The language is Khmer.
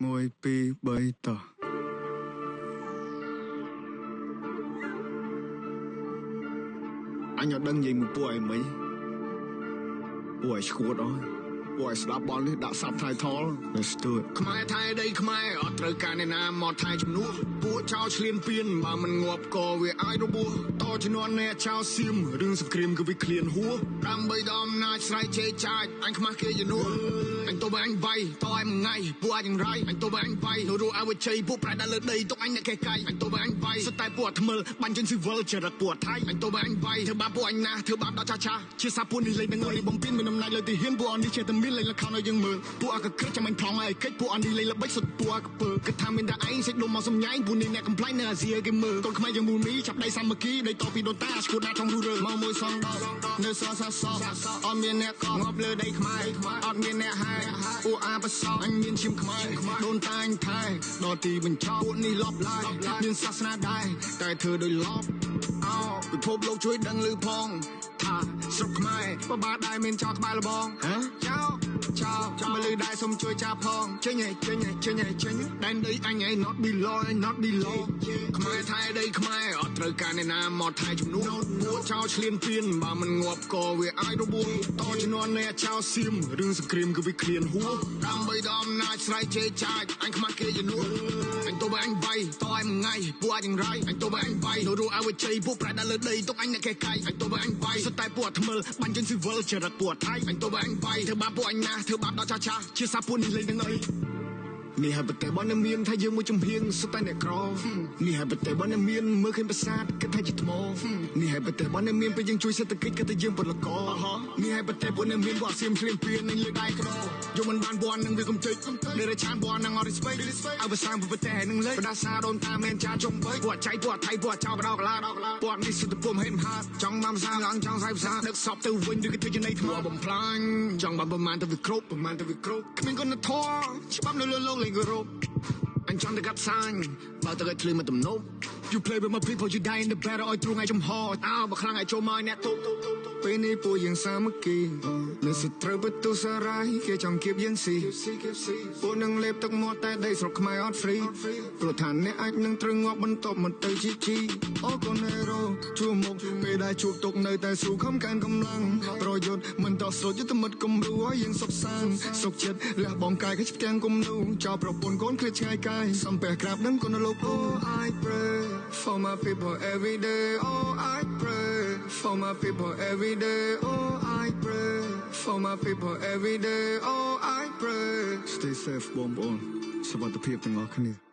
Môi pi bơi tờ anh ở đăng gì một buổi mấy buổi squat đó buổi slap ball đã sắp thay thó let's do it ខ្មែរថៃដីខ្មែរអត់ត្រូវការអ្នកណាមកថៃជំនួសពួកចោលឆ្លៀនពៀនបើមិនងាប់ក៏វាអាចរបួសតជំនាន់អ្នកចោលសៀមរឿងសង្គ្រាមគឺវាឃ្លានហួរដើម្បីដល់អំណាចស្រែកជេរចាចអញខ្មាស់គេយនួនអញទៅបើអញវាយតឲ្យមួយថ្ងៃពួកអញរៃអញទៅបើអញវាយរੂអវជ័យពួកប្រែដល់លើដីទុកអញអ្នកកែកាយអញទៅបើអញវាយសុទ្ធតែពួកអត់ថ្មិលបាញ់ជនស៊ីវិលចរិតពួកថៃអញទៅបើអញវាយធ្វើបាបពួកអញណាធ្វើបាបដល់ចាចាជាសាពួកនេះលេងនឹងឲ្យបំពេញមានអំណាចលើទីហ៊ានពួកអននេះចេះតែមានលេងលខោនឲ្យយើងមើលពួកអកក្រឹកចាំអញប្លង់ឲ្យកិច្ចពួកអននេះលេងល្បិចសុទ្ធពួកអកពើគិតថាមានតែឯងសេចដុំមកសំញ៉ៃពួកនេះអ្នកកំ ប្លែងនៅអាស៊ីគេមើលកូនខ្មែរយើងមូលមីចាប់ដៃសាមគ្គីដៃតពីដូនតាស្គូតណាtrongរូរើមកមួយសងដល់នៅសសសអត់មានអ្នកងាប់លើដីខ្មែរអត់មានអ្នកហែពួកអាបសអញមានឈាមខ្មែរដូនតាអញថែដល់ទីបញ្ចប់ពួកនេះលប់ឡាយមានសាសនាដែរតែធ្វើដោយលប់អោពិភពលោកជួយដឹងឮផងថាស្រុកខ្មែរបបាដែរមានចោលក្បែរលបងចោលចាំមើលដែរសុំជួយចាប់ផងចេញដែនដីអញឯង not belong ខ្មែរថៃដីខ្មែរអត់ត្រូវការអ្នកណាមកថៃជំនួសពួកចោលឆ្លៀនពៀនបើមិនងាប់ក៏វាអាចរបួសតជំនាន់អ្នកចោលសៀមរឿងសង្គ្រាមគឺវាឃ្លានហួរដើម្បីដល់អំណាចស្រែកជេរចាចអញខ្មាស់គេយនួនអញទៅបើអញវាយតឲ្យមួយថ្ងៃពួកអញរៃអញទៅបើអញវាយរੂអវជ័យពួកប្រែដល់លើដីទុកអញអ្នកកែកាយអញទៅបើអញវាយសុទ្ធតែពួកអត់ថ្មិលបាញ់ជនស៊ីវិលចរិតពួកថៃអញទៅបើអញវាយធ្វើបាបពួកអញណាធ្វើបាបដល់ចាចាជាសាពួកនេះលេងនឹងអីនេះហើយប្រទេសបងមានថាយើងមួយចំហៀងសុទ្ធតែអ្នកក្រនេះហើយប្រទេសបងមានមើលឃើញប្រាសាទគិតថាជាថ្មនេះហើយប្រទេសបងមានពេលយើងជួយសេដ្ឋកិច្ចគិតថាយើងពលករនេះហើយប្រទេសបងមានវ៉ាសៀមឆ្លៀនពៀននឹងលើដៃក្រយកមិនបានបននឹងវាកំចិចលើរឆានបននឹងអត់ respect ឲ្យភាសាប្រទេសនឹងលើបដាសាដូនតាមែនចាចំបីពួកចៃពួកថៃពួកចោលបដោកឡាពួកនេះសុទ្ធតែពុំហេមហាចង់បានភាសាឡើងចង់សាយភាសាដឹកសពទៅវិញឬក៏ធ្វើជានៃថ្មបំផ្លាញចង់បានប្រមាណទៅវាគ្រប់គ្មានគុណធម៌ច្បាប់នៅលើលោកលេងគោរពអញចង់ទៅកាត់សាញបើទៅឲ្យឃ្លីមកទំនប់ You play with my people you die in the battle ឲ្យទ្រង់ឲ្យចំហអើបើខ្លាំងឲ្យចូលមកអ្នកទុកពេលនេះពួកយើងសាមគ្គីនៅសត្រូវបន្ទុសារាយគេចង់គៀបយើងស៊ីពួកនឹងលេបទឹកមាត់តែដីស្រុកខ្មែរអត់ free ព្រោះថាអ្នកអាចនឹងត្រូវងាប់បន្ទាប់មកទៅជីអូកូណេរ៉ូជួមុខពេលដែលជួបទុកនៅតែស៊ូខំកើនកម្លាំងប្រយុទ្ធមិនតស្រូតយុទ្ធមិត្តគំរូឲ្យយើងសុខសាន្តសុខចិត្តលះបងកាយគេផ្ទាំងគំនូចោលប្រពន្ធកូនឃ្លាតឆ្ងាយកាយសំពះក្រាបដឹងគុណលោក Oh I pray for my people every day Oh I pray for my people every day Oh I pray for my people every day Oh I pray Stay safe បងប្អូនសុខភាពទាំងអស់គ្នា